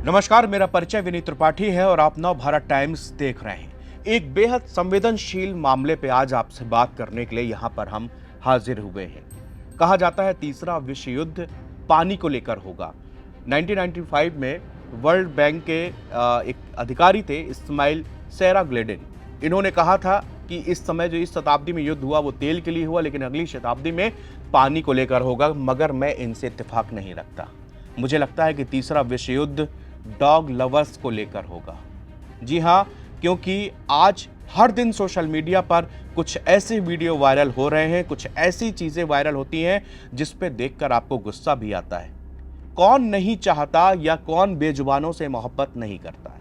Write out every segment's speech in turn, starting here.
नमस्कार, मेरा परिचय विनीत त्रिपाठी है और आप नव भारत टाइम्स देख रहे हैं। एक बेहद संवेदनशील मामले पे आज आपसे बात करने के लिए यहाँ पर हम हाजिर हुए हैं। कहा जाता है तीसरा विश्व युद्ध पानी को लेकर होगा। 1995 में वर्ल्ड बैंक के एक अधिकारी थे इस्माइल सेराग्लेडिन। इन्होंने कहा था कि इस समय जो इस शताब्दी में युद्ध हुआ वो तेल के लिए हुआ, लेकिन अगली शताब्दी में पानी को लेकर होगा। मगर मैं इनसे इत्तेफाक नहीं रखता। मुझे लगता है कि तीसरा विश्व युद्ध डॉग लवर्स को लेकर होगा। जी हाँ, क्योंकि आज हर दिन सोशल मीडिया पर कुछ ऐसे वीडियो वायरल हो रहे हैं, कुछ ऐसी चीजें वायरल होती हैं जिस पे देखकर आपको गुस्सा भी आता है। कौन नहीं चाहता या कौन बेजुबानों से मोहब्बत नहीं करता है।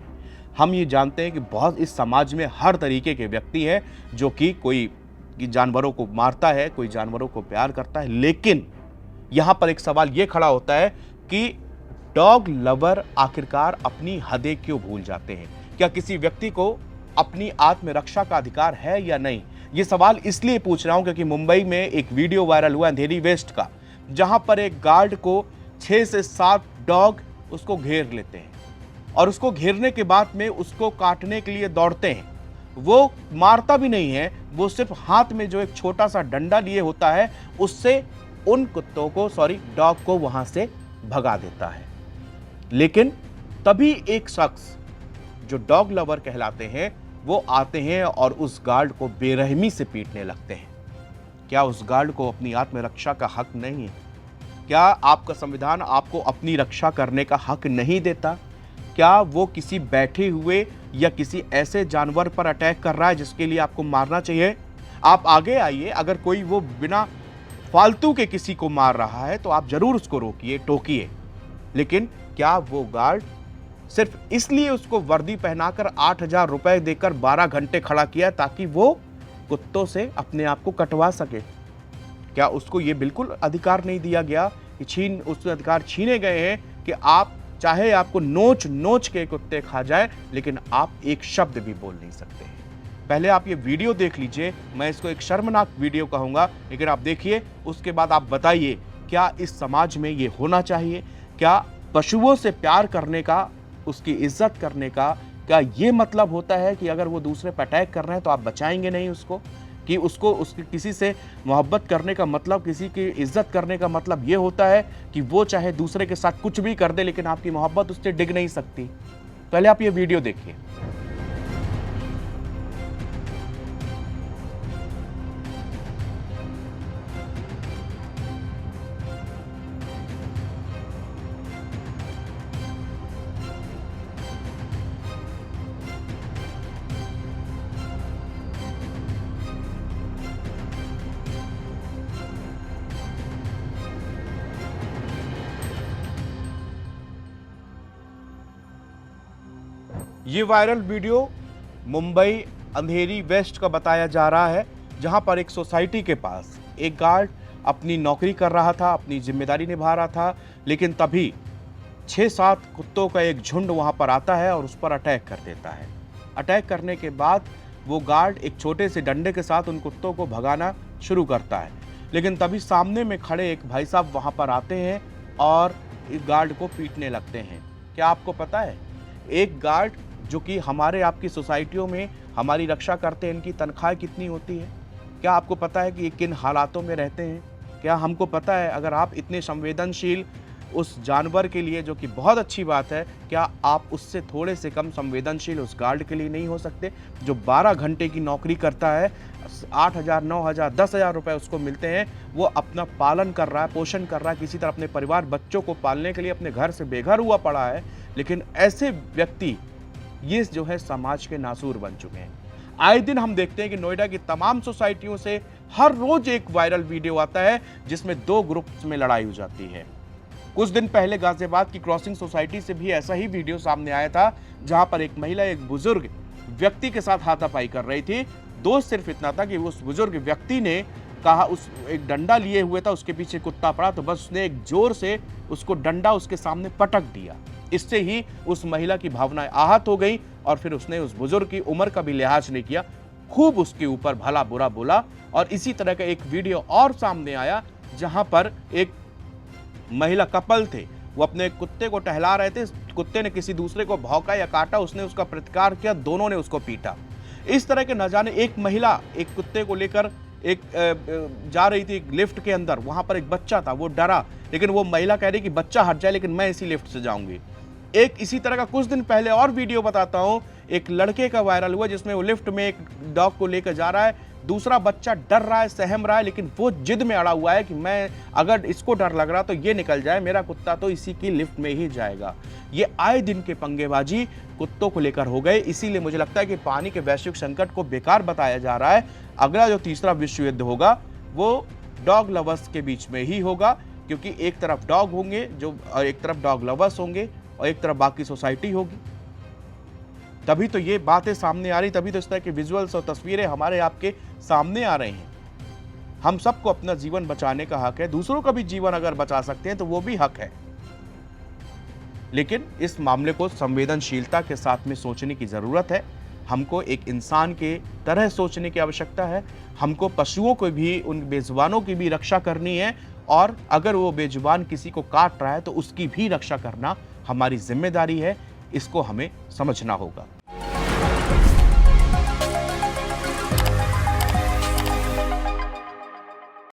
हम ये जानते हैं कि बहुत इस समाज में हर तरीके के व्यक्ति हैं जो कि कोई जानवरों को मारता है, कोई जानवरों को प्यार करता है। लेकिन यहां पर एक सवाल ये खड़ा होता है कि डॉग लवर आखिरकार अपनी हदें क्यों भूल जाते हैं? क्या किसी व्यक्ति को अपनी आत्मरक्षा का अधिकार है या नहीं? ये सवाल इसलिए पूछ रहा हूं क्योंकि मुंबई में एक वीडियो वायरल हुआ अंधेरी वेस्ट का, जहां पर एक गार्ड को 6 से 7 डॉग उसको घेर लेते हैं और उसको घेरने के बाद में उसको काटने के लिए दौड़ते हैं। वो मारता भी नहीं है, वो सिर्फ हाथ में जो एक छोटा सा डंडा लिए होता है उससे उन कुत्तों को डॉग को वहां से भगा देता है। लेकिन तभी एक शख्स जो डॉग लवर कहलाते हैं वो आते हैं और उस गार्ड को बेरहमी से पीटने लगते हैं। क्या उस गार्ड को अपनी आत्मरक्षा का हक नहीं है? क्या आपका संविधान आपको अपनी रक्षा करने का हक नहीं देता? क्या वो किसी बैठे हुए या किसी ऐसे जानवर पर अटैक कर रहा है जिसके लिए आपको मारना चाहिए? आप आगे आइए, अगर कोई वो बिना फालतू के किसी को मार रहा है तो आप जरूर उसको रोकिए, टोकिए। लेकिन क्या वो गार्ड सिर्फ इसलिए उसको वर्दी पहनाकर 8,000 रुपए देकर 12 घंटे खड़ा किया ताकि वो कुत्तों से अपने आप को कटवा सके? क्या उसको ये बिल्कुल अधिकार नहीं दिया गया कि उसके अधिकार छीने गए हैं कि आप चाहे आपको नोच नोच के कुत्ते खा जाए, लेकिन आप एक शब्द भी बोल नहीं सकते हैं? पहले आप ये वीडियो देख लीजिए। मैं इसको एक शर्मनाक वीडियो कहूंगा, लेकिन आप देखिए, उसके बाद आप बताइए क्या इस समाज में ये होना चाहिए? क्या पशुओं से प्यार करने का, उसकी इज्जत करने का क्या ये मतलब होता है कि अगर वो दूसरे पर अटैक कर रहे हैं तो आप बचाएंगे नहीं उसको? कि उसको किसी से मोहब्बत करने का मतलब, किसी की इज्जत करने का मतलब ये होता है कि वो चाहे दूसरे के साथ कुछ भी कर दे लेकिन आपकी मोहब्बत उससे डिग नहीं सकती? पहले आप ये वीडियो देखिए। ये वायरल वीडियो मुंबई अंधेरी वेस्ट का बताया जा रहा है, जहां पर एक सोसाइटी के पास एक गार्ड अपनी नौकरी कर रहा था, अपनी जिम्मेदारी निभा रहा था। लेकिन तभी 6-7 कुत्तों का एक झुंड वहां पर आता है और उस पर अटैक कर देता है। अटैक करने के बाद वो गार्ड एक छोटे से डंडे के साथ उन कुत्तों को भगाना शुरू करता है। लेकिन तभी सामने में खड़े एक भाई साहब वहां पर आते हैं और इस गार्ड को पीटने लगते हैं। क्या आपको पता है, एक गार्ड जो कि हमारे आपकी सोसाइटियों में हमारी रक्षा करते हैं, इनकी तनख्वाह कितनी होती है? क्या आपको पता है कि ये किन हालातों में रहते हैं? क्या हमको पता है अगर आप इतने संवेदनशील उस जानवर के लिए, जो कि बहुत अच्छी बात है, क्या आप उससे थोड़े से कम संवेदनशील उस गार्ड के लिए नहीं हो सकते जो 12 घंटे की नौकरी करता है, 8,000, 9,000, 10,000 रुपए उसको मिलते हैं, वो अपना पालन कर रहा है, पोषण कर रहा है, किसी तरह अपने परिवार बच्चों को पालने के लिए अपने घर से बेघर हुआ पड़ा है। लेकिन ऐसे व्यक्ति ये जो है समाज के नासूर बन चुके हैं। आए दिन हम देखते हैं कि नोएडा की तमाम सोसाइटियों से हर रोज एक वायरल वीडियो आता है जिसमें 2 ग्रुप्स में लड़ाई हो जाती है। कुछ दिन पहले गाजियाबाद की क्रॉसिंग सोसाइटी से भी ऐसा ही वीडियो सामने आया था, जहां पर एक महिला एक बुजुर्ग व्यक्ति के साथ हाथापाई कर रही थी। दोष सिर्फ इतना था कि उस बुजुर्ग व्यक्ति ने कहा, उस एक डंडा लिए हुए था, उसके पीछे कुत्ता पड़ा तो बस उसने एक जोर से उसको डंडा उसके सामने पटक दिया। इससे ही उस महिला की भावनाएं आहत हो गई और फिर उसने उस बुजुर्ग की उम्र का भी लिहाज नहीं किया, खूब उसके ऊपर भला बुरा बोला। और इसी तरह का एक वीडियो और सामने आया जहां पर एक महिला कपल थे, वो अपने कुत्ते को टहला रहे थे, कुत्ते ने किसी दूसरे को भौंका या काटा, उसने उसका प्रतिकार किया, दोनों ने उसको पीटा। इस तरह के न जाने एक महिला एक कुत्ते को लेकर जा रही थी एक लिफ्ट के अंदर, वहां पर एक बच्चा था, वो डरा, लेकिन वो महिला कह रही कि बच्चा हट जाए लेकिन मैं इसी लिफ्ट से जाऊंगी। एक इसी तरह का कुछ दिन पहले और वीडियो बताता हूं, एक लड़के का वायरल हुआ जिसमें वो लिफ्ट में एक डॉग को लेकर जा रहा है, दूसरा बच्चा डर रहा है, सहम रहा है, लेकिन वो जिद में अड़ा हुआ है कि मैं अगर इसको डर लग रहा तो ये निकल जाए, मेरा कुत्ता तो इसी की लिफ्ट में ही जाएगा। ये आए दिन के पंगेबाजी कुत्तों को लेकर हो गए, इसीलिए मुझे लगता है कि पानी के वैश्विक संकट को बेकार बताया जा रहा है। अगला जो तीसरा विश्व युद्ध होगा वो डॉग लवर्स के बीच में ही होगा, क्योंकि एक तरफ डॉग होंगे जो, और एक तरफ डॉग लवर्स होंगे और एक तरफ बाकी सोसाइटी होगी। तभी तो ये बातें सामने आ रही, तभी तो इस तरह के विजुअल्स और तस्वीरें हमारे आपके सामने आ रहे हैं। हम सबको अपना जीवन बचाने का हक है, दूसरों का भी जीवन अगर बचा सकते हैं तो वो भी हक है, लेकिन इस मामले को संवेदनशीलता के साथ में सोचने की जरूरत है। हमको एक इंसान के तरह सोचने की आवश्यकता है। हमको पशुओं को भी, उन बेजुबानों की भी रक्षा करनी है, और अगर वो बेजुबान किसी को काट रहा है तो उसकी भी रक्षा करना हमारी जिम्मेदारी है। इसको हमें समझना होगा।